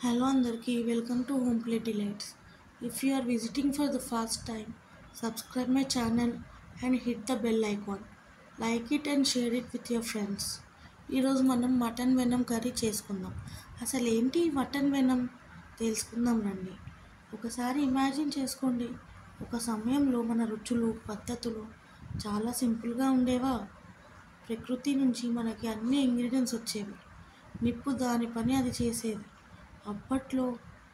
Hello అందరికి welcome to home play delights. If you are visiting for the first time, subscribe my channel and hit the bell icon. Like it and share it with your friends. ఈరోజు మనం mutton venom curry చేసుకుందాం. అసలు ఏంటి ఈ mutton venom తెలుసుకుందాం రండి. ఒకసారి imagine చేసుకోండి, ఒక సమయంలో మన రుచులు పద్ధతులు చాలా సింపుల్గా ఉండేవా. ప్రకృతి నుంచి మనకి అన్ని ఇంగ్రీడియంట్స్ వచ్చేవి, నిప్పు దాని పని అది చేసేది. అప్పట్లో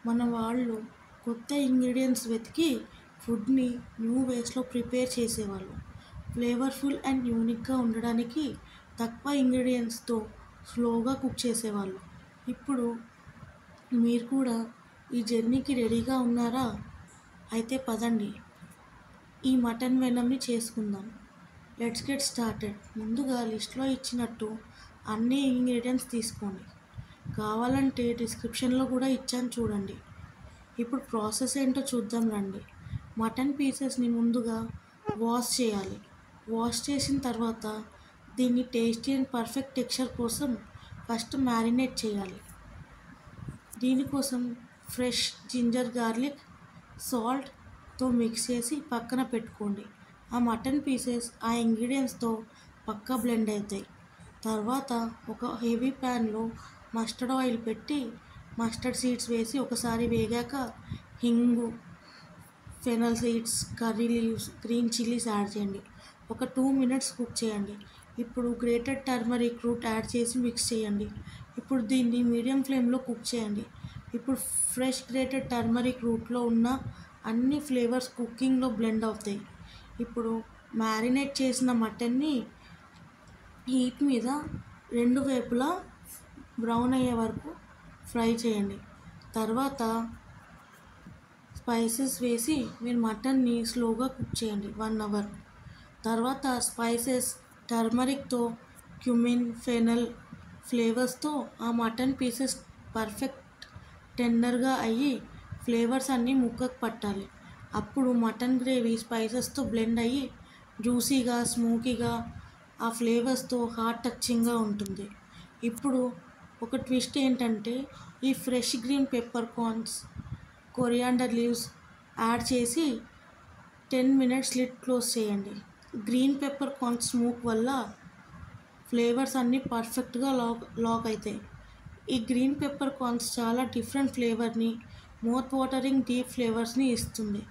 మన వాళ్ళు కొత్త ఇంగ్రీడియంట్స్ వెతికి ఫుడ్ని న్యూ వేస్లో ప్రిపేర్ చేసేవాళ్ళు. ఫ్లేవర్ఫుల్ అండ్ యూనిక్గా ఉండడానికి తక్కువ ఇంగ్రీడియంట్స్తో స్లోగా కుక్ చేసేవాళ్ళు. ఇప్పుడు మీరు కూడా ఈ జర్నీకి రెడీగా ఉన్నారా? అయితే పదండి, ఈ మటన్ వెనంని చేసుకుందాం. Let's get started. ముందుగా లిస్ట్లో ఇచ్చినట్టు అన్ని ఇంగ్రీడియంట్స్ తీసుకోండి. కావాలంటే డిస్క్రిప్షన్లో కూడా ఇచ్చాను చూడండి. ఇప్పుడు ప్రాసెస్ ఏంటో చూద్దాం రండి. మటన్ పీసెస్ని ముందుగా వాష్ చేయాలి. వాష్ చేసిన తర్వాత దీన్ని టేస్టీ అండ్ పర్ఫెక్ట్ టెక్స్చర్ కోసం ఫస్ట్ మ్యారినేట్ చేయాలి. దీనికోసం ఫ్రెష్ జింజర్ గార్లిక్ సాల్ట్తో మిక్స్ చేసి పక్కన పెట్టుకోండి. ఆ మటన్ పీసెస్ ఆ ఇంగ్రీడియంట్స్తో పక్కా బ్లెండ్ అవుతాయి. తర్వాత ఒక హెవీ ప్యాన్లో మస్టర్డ్ ఆయిల్ పెట్టి మస్టర్డ్ సీడ్స్ వేసి ఒకసారి వేగాక hing, fennel seeds, curry leaves, green chillies add చేయండి. ఒక 2 minutes కుక్ చేయండి. ఇప్పుడు గ్రేటెడ్ టర్మరిక్ రూట్ యాడ్ చేసి మిక్స్ చేయండి. ఇప్పుడు దీన్ని మీడియం ఫ్లేమ్లో కుక్ చేయండి. ఇప్పుడు ఫ్రెష్ గ్రేటెడ్ టర్మరిక్ రూట్లో ఉన్న అన్ని ఫ్లేవర్స్ కుకింగ్లో బ్లెండ్ అవుతాయి. ఇప్పుడు మ్యారినేట్ చేసిన మటన్ని హీట్ మీద 2 వైపులా బ్రౌన్ అయ్యే వరకు ఫ్రై చేయండి. తర్వాత స్పైసెస్ వేసి మీరు మటన్ని స్లోగా కుక్ చేయండి 1 hour. తర్వాత స్పైసెస్ టర్మరిక్తో క్యుమిన్, ఫెనల్ ఫ్లేవర్స్తో ఆ మటన్ పీసెస్ పర్ఫెక్ట్ టెండర్గా అయ్యి ఫ్లేవర్స్ అన్నీ ముక్కకు పట్టాలి. అప్పుడు మటన్ గ్రేవీ స్పైసెస్తో బ్లెండ్ అయ్యి జ్యూసీగా, స్మోకీగా, ఆ ఫ్లేవర్స్తో హార్ట్ టచింగ్గా ఉంటుంది. ఇప్పుడు ఒక ట్విస్ట్ ఏంటంటే ఈ fresh green pepper corns, coriander leaves add చేసి 10 minutes లిడ్ క్లోజ్ చేయండి. గ్రీన్ పెప్పర్ కార్న్స్ స్మోక్ వల్ల ఫ్లేవర్స్ అన్నీ పర్ఫెక్ట్గా లాక్ అవుతాయి. ఈ గ్రీన్ పెప్పర్ కార్న్స్ చాలా డిఫరెంట్ ఫ్లేవర్ని, మౌత్ వాటరింగ్ డీప్ ఫ్లేవర్స్ని ఇస్తుంది.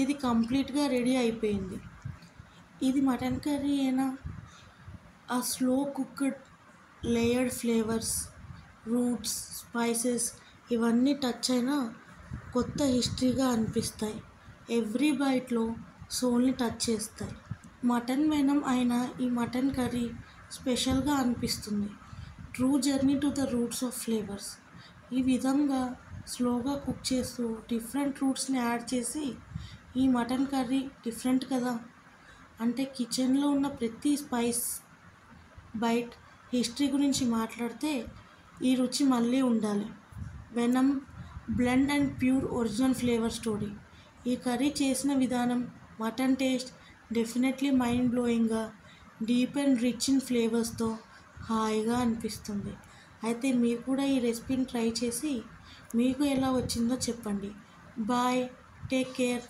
ఇది కంప్లీట్గా రెడీ అయిపోయింది. ఇది మటన్ కర్రీ ఏనా? ఆ slow cooked layered flavours, roots, spices ఇవన్నీ టచ్ అయినా కొత్త హిస్టరీగా అనిపిస్తాయి. ఎవ్రీ బైట్లో సోల్ని టచ్ చేస్తాయి. మటన్ వెనం అయిన ఈ మటన్ కర్రీ స్పెషల్గా అనిపిస్తుంది. True journey to the roots of flavours. ఈ విధంగా స్లోగా కుక్ చేస్తూ డిఫరెంట్ రూట్స్ని యాడ్ చేసి ఈ మటన్ కర్రీ డిఫరెంట్ కదా. అంటే కిచెన్లో ఉన్న ప్రతి స్పైస్ బైట్ హిస్టరీ గురించి మాట్లాడితే ఈ రుచి మళ్ళీ ఉండాలి. Venom blend and pure original flavour story. ఈ కర్రీ చేసిన విధానం, మటన్ టేస్ట్ డెఫినెట్లీ మైండ్ బ్లోయింగ్గా, డీప్ అండ్ రిచ్ ఇన్ ఫ్లేవర్స్తో హాయిగా అనిపిస్తుంది. అయితే మీరు కూడా ఈ రెసిపీని ట్రై చేసి మీకు ఎలా వచ్చిందో చెప్పండి. Bye, take care.